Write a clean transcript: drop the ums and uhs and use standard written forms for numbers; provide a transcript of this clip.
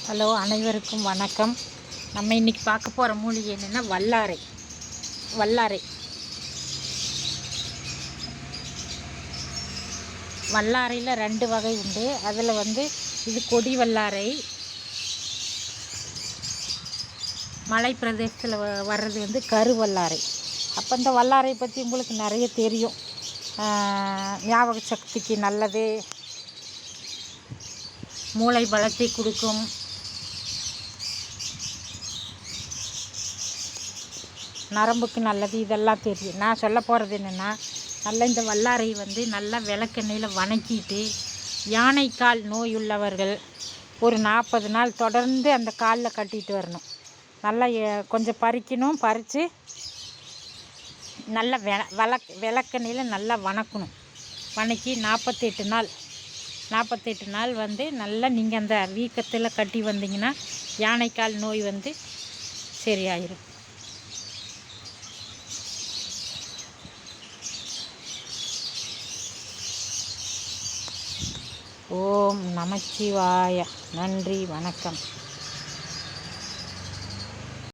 Hello, அனைவருக்கும் வணக்கம். நம்ம இன்றைக்கி பார்க்க போகிற மூலிகை என்னென்னா வல்லாரை. வல்லாரையில் 2 வகை உண்டு. அதில் இது கொடி வல்லாரை. மலை பிரதேசத்தில் வர்றது கருவல்லாரை. அப்போ இந்த வல்லாரை பற்றி உங்களுக்கு நிறைய தெரியும். ஞாபக சக்திக்கு நல்லது, மூளை பலத்தை கொடுக்கும், நரம்புக்கு நல்லது, இதெல்லாம் தெரியும். நான் சொல்ல போகிறது என்னென்னா, நல்லா இந்த வல்லாரை நல்லா விளக்கெண்ணெயில் வணக்கிட்டு, யானைக்கால் நோய் உள்ளவர்கள் ஒரு 40 நாள் தொடர்ந்து அந்த காலில் கட்டிட்டு வரணும். நல்லா கொஞ்சம் பறிக்கணும். பறித்து நல்லா விளக்கெண்ணெயில் நல்லா வணக்கணும். வணக்கி 48 நாள் நல்லா நீங்கள் அந்த வீக்கத்தில் கட்டி வந்தீங்கன்னா யானைக்கால் நோய் சரியாயிரும். ஓம் நமச்சிவாய. நன்றி, வணக்கம்.